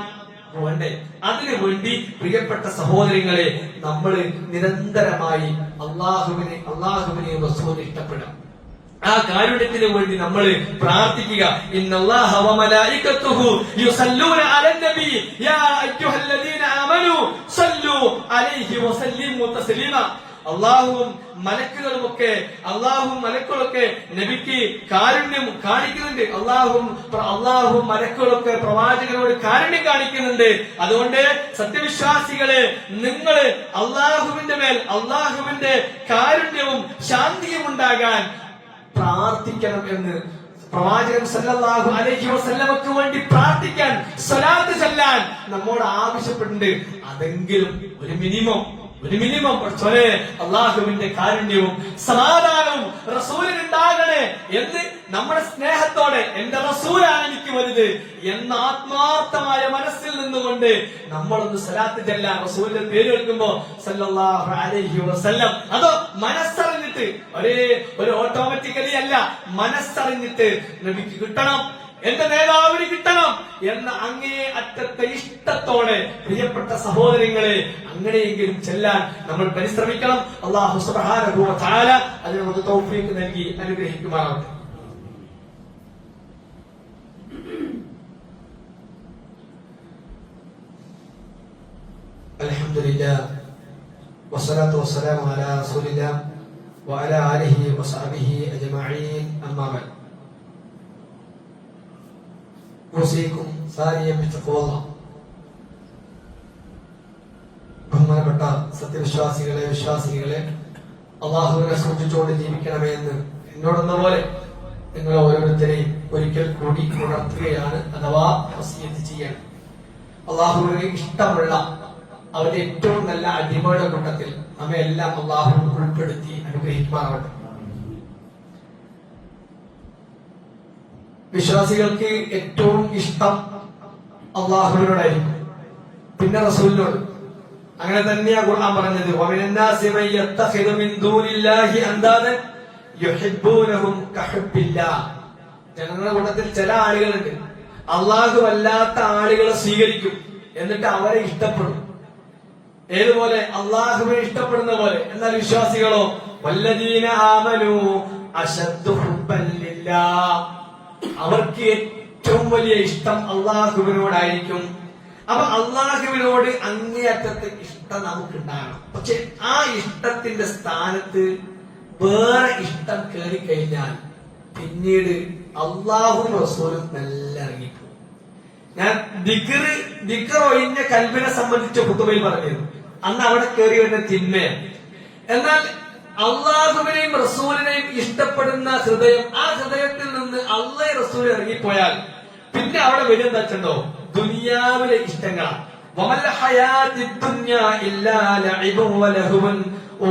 വേണ്ടേ? അതിനു വേണ്ടി പ്രിയപ്പെട്ട സഹോദരങ്ങളെ നമ്മൾ നിരന്തരമായി അള്ളാഹുവിനെ റസൂലിനെ ഇഷ്ടപ്പെടാം. ആ കാരുണ്യത്തിന് വേണ്ടി നമ്മൾ പ്രാർത്ഥിക്കുക. ഇന്നല്ലാഹ വ മലായികത്തുഹു യുസല്ലൂന അലൻ നബി യാ അയ്യുഹല്ലദീന ആമനൂ സല്ലു അലൈഹി വസല്ലിമു തസ്ലീമ. അള്ളാഹുവും മലക്കുകളൊക്കെ നബിക്ക് കാരുണ്യം കാണിക്കുന്നുണ്ട്. അള്ളാഹുവും മലക്കുകളൊക്കെ പ്രവാചകനോട് കാരുണ്യം കാണിക്കുന്നുണ്ട്. അതുകൊണ്ട് സത്യവിശ്വാസികളെ, നിങ്ങൾ അള്ളാഹുവിന്റെ മേൽ അള്ളാഹുവിന്റെ കാരുണ്യവും ശാന്തിയും ഉണ്ടാകാൻ പ്രാർത്ഥിക്കണം എന്ന് പ്രവാചകൻ സല്ലല്ലാഹു അലൈഹി വസല്ലമക്ക് വേണ്ടി പ്രാർത്ഥിക്കാൻ, സ്വലാത്ത് ചൊല്ലാൻ നമ്മോട് ആവശ്യപ്പെട്ടിട്ടുണ്ട്. അതെങ്കിലും ഒരു മിനിമം അള്ളാഹുവിന്റെ കാരുണ്യവും സമാധാനവും റസൂലിനുണ്ടാകണേ എന്ന് നമ്മുടെ സ്നേഹത്തോടെ എന്റെ റസൂലാണ് എനിക്ക് വലുത് എന്ന ആത്മാർത്ഥമായ മനസ്സിൽ നിന്നുകൊണ്ട് നമ്മളൊന്ന് സ്വലാത്ത് ചെല്ലാൻ, റസൂലിന്റെ പേര് കേൾക്കുമ്പോ സല്ലല്ലാഹു അലൈഹി വസല്ലം, അതോ മനസ്സറിഞ്ഞിട്ട് ഒരു ഓട്ടോമാറ്റിക്കലി അല്ല, മനസ്സറിഞ്ഞിട്ട് നബിക്ക് കിട്ടണം, എന്റെ നേതാവിന് കിട്ടണം എന്ന അങ്ങേ അറ്റത്തെ ഇഷ്ടത്തോടെ പ്രിയപ്പെട്ട സഹോദരങ്ങളെ അങ്ങനെയെങ്കിലും ചെല്ലാൻ നമ്മൾ പരിശ്രമിക്കണം. അല്ലാഹു സുബ്ഹാനഹു വ തആല അതിന് നമുക്ക് തൗഫീഖ് നൽകി അനുഗ്രഹിക്കുമാറാവട്ടെ. അൽഹംദുലില്ലാഹ് വസ്സലാത്തു വസ്സലാമു അലാ റസൂലില്ലാഹ് വഅലാ ആലിഹി വസഹ്ബിഹി അജ്മഈൻ. അമ്മാ ബഅദ്. ബഹുമാനപ്പെട്ട വിശ്വാസികളെ അള്ളാഹുവിനെ സൂക്ഷിച്ചുകൊണ്ട് ജീവിക്കണമേ എന്ന് എന്നോടെന്ന പോലെ നിങ്ങൾ ഓരോരുത്തരെയും ഒരിക്കൽ കൂടി ഉണർത്തുകയാണ്, അഥവാ വസിയത്ത് ചെയ്യണം. അള്ളാഹുവിന് ഇഷ്ടമുള്ള അവന്റെ ഏറ്റവും നല്ല അടിമയുടെ കൂട്ടത്തിൽ നമ്മെല്ലാം അള്ളാഹു ഉൾപ്പെടുത്തി അനുഗ്രഹിക്കുമാറാവട്ടെ. വിശ്വാസികൾക്ക് ഏറ്റവും ഇഷ്ടം അള്ളാഹുവിനോടായിരിക്കും, പിന്നെ റസൂലിനോട്. അങ്ങനെ തന്നെയാ ഖുർആൻ പറഞ്ഞത്, വമിനന്നാസി മൻ യത്തഖിദു മിൻ ദൂനില്ലാഹി അൻദാദൻ യുഹിബ്ബൂനഹും കഹുബ്ബില്ലാഹ്. ജനങ്ങളുടെ കൂട്ടത്തിൽ ചില ആളുകളുണ്ട്, അള്ളാഹു അല്ലാത്ത ആളുകളെ സ്വീകരിക്കും, എന്നിട്ട് അവരെ ഇഷ്ടപ്പെടും. ഏതുപോലെ? അള്ളാഹുവിനെ ഇഷ്ടപ്പെടുന്ന പോലെ. എന്നാൽ വിശ്വാസികളോ, വല്ലദീന ആമനൂ അശദ്ദു ഹുബ്ബൻ ലില്ലാഹ്, അവർക്ക് ഏറ്റവും വലിയ ഇഷ്ടം അള്ളാഹുവിനോടായിരിക്കും. അപ്പൊ അള്ളാഹുവിനോട് അങ്ങേയറ്റത്തെ ഇഷ്ടം നമുക്കുണ്ടാകണം. പക്ഷെ ആ ഇഷ്ടത്തിന്റെ സ്ഥാനത്ത് വേറെ ഇഷ്ടം കയറി കഴിഞ്ഞാൽ പിന്നീട് അള്ളാഹും റസൂലും നല്ല ഇറങ്ങിപ്പോകും. ഞാൻ ദിക്ർ ഒഴിഞ്ഞ കൽബിനെ സംബന്ധിച്ച ഖുതുബയിൽ പറഞ്ഞിരുന്നു. അന്ന് അവിടെ കയറി വരുന്ന തിന്മയാണ്. എന്നാൽ അള്ളാഹുവിനെയും റസൂലിനെയും ഇഷ്ടപ്പെടുന്ന ഹൃദയം, ആ ഹൃദയത്തിൽ നിന്ന് അള്ളാഹ് റസൂൽ ഇറങ്ങിപ്പോയാൽ പിന്നെ അവിടെ വരും എന്താ വെച്ചോ, ദുനിയാവിലെ ഇഷ്ടങ്ങളാണ്. വമൽ ഹയാത്തിദ് ദുനിയ ഇല്ലാ ലഇബുൻ വലഹുവൻ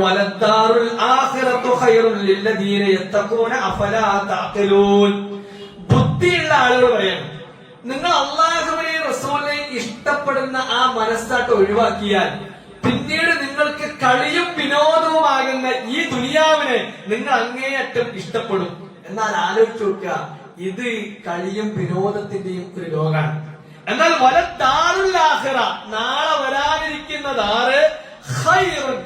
വലദ്ദാറുൽ ആഖിറതു ഖൈറുൻ ലില്ലദീന യത്തഖൂന അഫലാ തഅഖിലൂൻ. ബുദ്ധിയുള്ള ആളുകൾ പറയാണ്, നിങ്ങൾ അള്ളാഹുവിനെയും റസൂലിനെയും ഇഷ്ടപ്പെടുന്ന ആ മനസ്സാട്ട് ഒഴിവാക്കിയാൽ പിന്നീട് നിങ്ങൾക്ക് കളിയും വിനോദവുമാകുന്ന ഈ ദുനിയാവിനെ നിങ്ങൾ അങ്ങേയറ്റം ഇഷ്ടപ്പെടും. എന്നാൽ ആലോചിച്ച് നോക്കുക, ഇത് കളിയും വിനോദത്തിന്റെയും ഒരു ലോകമാണ്. എന്നാൽ വലദ്ദാറുൽ ആഖിറ, നാളെ വരാനിരിക്കുന്നതാറ് ഖൈറുൻ,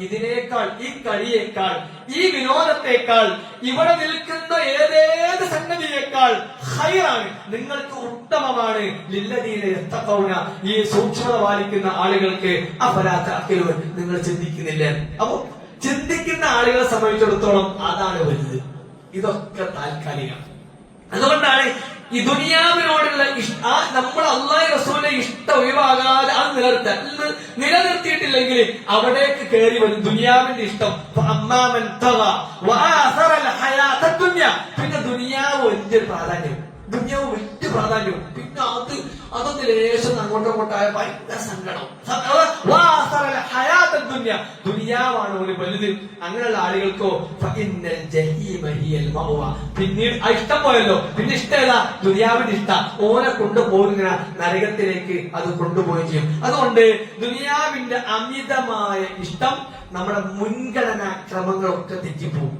ഇതിനേക്കാൾ, ഈ കളിയേക്കാൾ, ഈ വിനോദത്തെക്കാൾ, ഇവിടെ നിൽക്കുന്ന ഏതേത് സംഗതിയേക്കാൾ ഖൈറാണ്, നിങ്ങൾക്ക് ഉത്തമമാണ്. ലില്ലദീന യത്തഖൂന, ഈ സൂക്ഷ്മത പാലിക്കുന്ന ആളുകൾക്ക്. അഫലാ തഅഖിലൂൻ, നിങ്ങൾ ചിന്തിക്കുന്നില്ലേ? അപ്പൊ ചിന്തിക്കുന്ന ആളുകളെ സംബന്ധിച്ചിടത്തോളം അതാണ് വലുത്. ഇതൊക്കെ താൽക്കാലികം. അതുകൊണ്ടാണ് ഈ ദുനിയാവിനോടുള്ള നമ്മൾ അള്ളാഹു റസൂലിന്റെ ഇഷ്ടം ഒഴിവാകാതെ അത് നിലനിർത്തിയിട്ടില്ലെങ്കിൽ അവിടേക്ക് കയറി വരും ദുനിയാവിന്റെ ഇഷ്ടം. പിന്നെ ദുനിയാവ് വലിയ പ്രാധാന്യം, ദുനിയാവ് വലിയ പ്രാധാന്യം. പിന്നെ അതൊന്ന് ലേശം അങ്ങോട്ടും ഇങ്ങോട്ടായ ഭയങ്കര സങ്കടം. ദുനിയാവാണ് ഒരു വലുത്. അങ്ങനെയുള്ള ആളുകൾക്കോ പിന്നീട് ഇഷ്ടം പോയല്ലോ, പിന്നെ ഇഷ്ടമല്ല ദുനിയാവിന്റെ ഇഷ്ടം, ഓനെ കൊണ്ടുപോകുന്ന നരകത്തിലേക്ക് അത് കൊണ്ടുപോവുകയും ചെയ്യും. അതുകൊണ്ട് ദുനിയാവിന്റെ അമിതമായ ഇഷ്ടം നമ്മുടെ മുൻഗണനാ ക്രമങ്ങളൊക്കെ തെറ്റിപ്പോകും.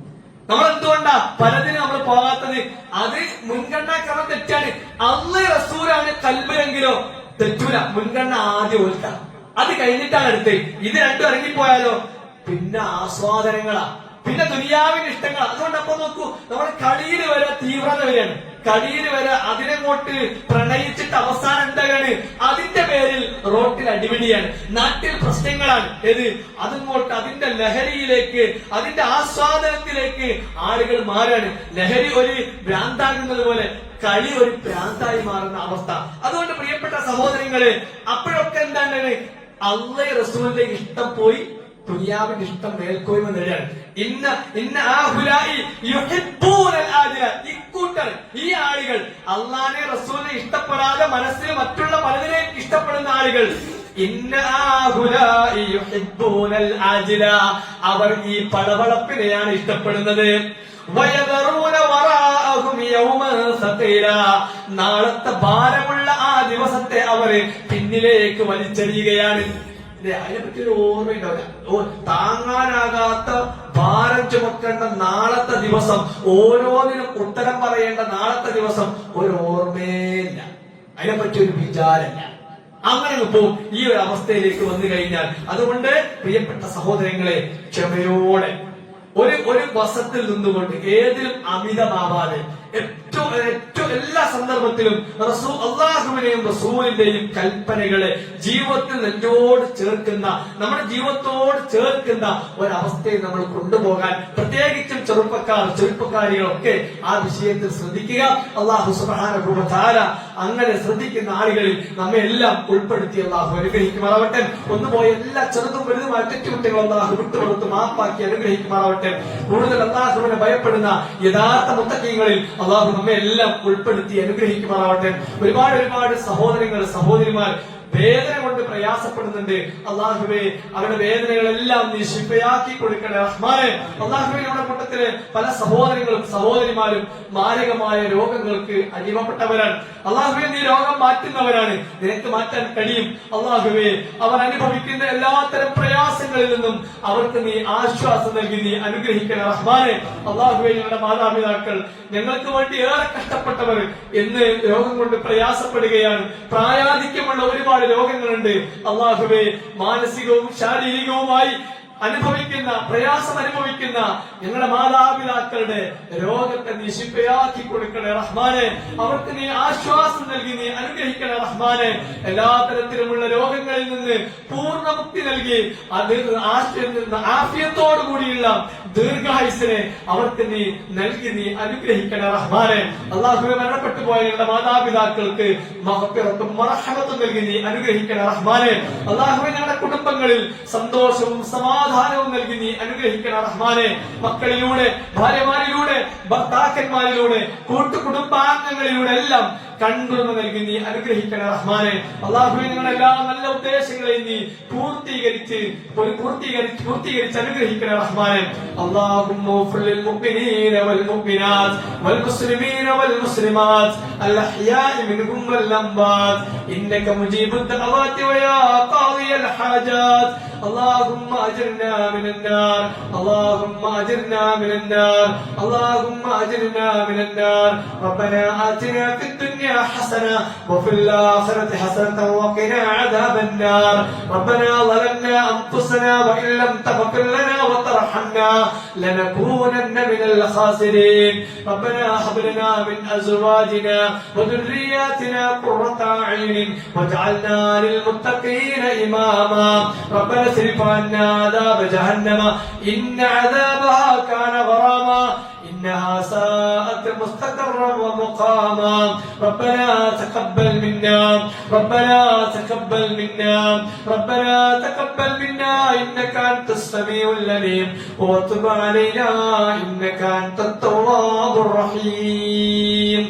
നമ്മൾ എന്തുകൊണ്ടാ പലതിനും നമ്മൾ പോകാത്തത്? അത് മുൻഗണനാ ക്രമം തെറ്റാണ്. അല്ലാഹു റസൂലാണ് കൽബിലെങ്കിലോ തെറ്റൂല. മുൻഗണന ആദ്യം ഓൽക്കാം, അത് കഴിഞ്ഞിട്ടാണ് അടുത്ത്. ഇത് രണ്ടും ഇറങ്ങിപ്പോയാലോ പിന്നെ ആസ്വാദനങ്ങളാ, പിന്നെ ദുനിയാവിന്റെ ഇഷ്ടങ്ങളാ. അതുകൊണ്ട് അപ്പൊ നോക്കൂ, നമ്മുടെ കളിയിൽ വരെ തീവ്രത വരെയാണ്. കളിയിൽ വരെ അതിനെങ്ങോട്ട് പ്രണയിച്ചിട്ട് അവസാനം എന്താണ്, അതിന്റെ പേരിൽ റോട്ടിൽ അടിപിടിയാണ്, നാട്ടിൽ പ്രശ്നങ്ങളാണ്. ഏത് അതിങ്ങോട്ട് അതിന്റെ ലഹരിയിലേക്ക്, അതിന്റെ ആസ്വാദനത്തിലേക്ക് ആളുകൾ മാറാണ്. ലഹരി ഒരു ഭ്രാന്താകുന്നത് പോലെ കളി ഒരു ഭ്രാന്തായി മാറുന്ന അവസ്ഥ. അതുകൊണ്ട് പ്രിയപ്പെട്ട സഹോദരങ്ങളെ, അപ്പോഴൊക്കെ എന്താണ്, അല്ലാഹു റസൂലിന്റെ ഇഷ്ടം പോയി ദുനിയാവിന്റെ ഇഷ്ടം മേൽക്കോയ്മ നേടാണ്. ഇക്കൂട്ടർ, ഈ ആളുകൾ അള്ളാനെ റസൂലിനെ ഇഷ്ടപ്പെടാതെ മനസ്സിൽ മറ്റുള്ള പലതിനെയും ഇഷ്ടപ്പെടുന്ന ആളുകൾ, അവർ ഈ പളവളപ്പിനെയാണ് ഇഷ്ടപ്പെടുന്നത്. നാളത്തെ ഭാരമുള്ള ആ ദിവസത്തെ അവര് പിന്നിലേക്ക് വലിച്ചെറിയുകയാണ്. അതിനെപ്പറ്റിയൊരു ഓർമ്മയുണ്ടാവില്ല. താങ്ങാനാകാത്ത ഭാരം ചുമക്കേണ്ട നാളത്തെ ദിവസം, ഓരോന്നിനും ഉത്തരം പറയേണ്ട നാളത്തെ ദിവസം ഒരു ഓർമ്മയില്ല, അതിനെപ്പറ്റി ഒരു വിചാരമില്ല. അങ്ങനെ പോകും ഈ ഒരു അവസ്ഥയിലേക്ക് വന്നു കഴിഞ്ഞാൽ. അതുകൊണ്ട് പ്രിയപ്പെട്ട സഹോദരങ്ങളെ, ക്ഷമയോടെ ഒരു വശത്തിൽ നിന്നുകൊണ്ട് ഏതിലും അമിതമാവാതെ ഏറ്റവും എല്ലാ സന്ദർഭത്തിലും അള്ളാഹുവിനെയും റസൂലിന്റെയും കൽപ്പനകളെ ജീവിതത്തിൽ നെഞ്ചോട് ചേർക്കുന്ന, നമ്മുടെ ജീവിതത്തോട് ചേർക്കുന്ന ഒരവസ്ഥയെ നമ്മൾ കൊണ്ടുപോകാൻ, പ്രത്യേകിച്ചും ചെറുപ്പക്കാരികളൊക്കെ ആ വിഷയത്തിൽ ശ്രദ്ധിക്കുക. അള്ളാഹു സുബ്ഹാനഹു വ തആല അങ്ങനെ ശ്രദ്ധിക്കുന്ന ആളുകളിൽ നമ്മെ എല്ലാം ഉൾപ്പെടുത്തി അള്ളാഹു അനുഗ്രഹിക്കുമാറാവട്ടെ. ഒന്നുപോയ എല്ലാ ചെറുതും വലുതുമായ തെറ്റുകുട്ടികൾ അള്ളാഹു വിട്ടുകൊടുത്ത് മാപ്പാക്കി അനുഗ്രഹിക്കുമാറാവട്ടെ. കൂടുതൽ അള്ളാഹുവിനെ ഭയപ്പെടുന്ന യഥാർത്ഥ മുത്തഖീങ്ങളിൽ അള്ളാഹു നമ്മെ എല്ലാം ഉൾപ്പെടുത്തി അനുഗ്രഹിക്കുമാറാവട്ടെ. ഒരുപാട് സഹോദരങ്ങൾ, സഹോദരിമാർ വേദന കൊണ്ട് പ്രയാസപ്പെടുന്നുണ്ട്. അള്ളാഹുവേ, അവരുടെ വേദനകളെല്ലാം നീ ശിഫയാക്കി കൊടുക്കണേ റഹ്മാനെ. അള്ളാഹുവേ, നമ്മുടെ കൂട്ടത്തില് പല സഹോദരങ്ങളും സഹോദരിമാരും മാരകമായ രോഗങ്ങൾക്ക് അടിമപ്പെട്ടവരാണ്. അള്ളാഹുവേ, നീ രോഗം മാറ്റുന്നവരാണ്, നിനക്ക് മാറ്റാൻ കഴിയും. അള്ളാഹുവേ, അവർ അനുഭവിക്കുന്ന എല്ലാത്തരം പ്രയാസങ്ങളിൽ നിന്നും അവർക്ക് നീ ആശ്വാസം നൽകി നീ അനുഗ്രഹിക്കണേ റഹ്മാനെ. അള്ളാഹുവേ, ഞങ്ങളുടെ മാതാപിതാക്കൾ ഞങ്ങൾക്ക് വേണ്ടി ഏറെ കഷ്ടപ്പെട്ടവർ എന്ന് രോഗം കൊണ്ട് പ്രയാസപ്പെടുകയാണ്. പ്രായാധിക്യമുള്ള ഒരുപാട് രോഗങ്ങളുണ്ട്. അള്ളാഹുവേ, മാനസികവും ശാരീരികവുമായി പ്രയാസം അനുഭവിക്കുന്ന ഞങ്ങളുടെ മാതാപിതാക്കളുടെ രോഗത്തെ നീ ശിഫയാക്കി കൊടുക്കണേ റഹ്മാനെ. അവർക്ക് നീ ആശ്വാസം നൽകി നീ അനുഗ്രഹിക്കണേ റഹ്മാനെ. എല്ലാ തരത്തിലുമുള്ള രോഗങ്ങളിൽ നിന്ന് പൂർണ്ണമുക്തി നൽകി ആഫിയത്തോടു കൂടിയുള്ള ദീർഘായുസിനെ അവർക്ക് നീ നൽകി നീ അനുഗ്രഹിക്കണേ റഹ്മാനെ. അള്ളാഹുവേ, മരണപ്പെട്ടു പോയ ഞങ്ങളുടെ മാതാപിതാക്കൾക്ക് മഗ്ഫിറത്തും മർഹമത്തും നൽകി നീ അനുഗ്രഹിക്കണേ റഹ്മാനെ. അള്ളാഹുവേ, ഞങ്ങളുടെ കുടുംബങ്ങളിൽ സന്തോഷവും സമാധാനവും നൽകി നീ അനുഗ്രഹിക്കണം റഹ്മാനെ. മക്കളിലൂടെ, ഭാര്യമാരിലൂടെ, ഭർത്താക്കന്മാരിലൂടെ, കൂട്ടുകുടുംബാംഗങ്ങളിലൂടെ എല്ലാം കൺകുളിർമ നൽകി നീ അനുഗ്രഹിക്കണം റഹ്മാനെ. അള്ളാഹുവേ, ഞങ്ങളുടെ എല്ലാ നല്ല ഉദ്ദേശങ്ങളെയും നീ പൂർത്തീകരിച്ച് അനുഗ്രഹിക്കണം റഹ്മാനെ. اللهم اغفر للمؤمنين والمؤمنات والمسلمين والمسلمات الأحياء منهم والأموات إنك مجيب الدعوات ويا قاضي الحاجات. اللهم أجرنا من النار، اللهم أجرنا من النار، اللهم أجرنا من النار. ربنا آتنا في الدنيا حسنة وفي الآخرة حسنة وقنا عذاب النار. ربنا ظلمنا أنفسنا وإن لم تغفر لنا وترحمنا لنكونن من الخاسرين. ربنا هب لنا من أزواجنا وذرياتنا قرة أعين واجعلنا للمتقين إماما. ربنا اصرف عنا عذاب جهنم إن عذابها كان غراما إنها ساءت مستقرا ومقاما. ربنا تقبل منا، ربنا تقبل منا، ربنا تقبل منا إنك أنت السميع العليم وتب علينا إنك أنت التواب الرحيم.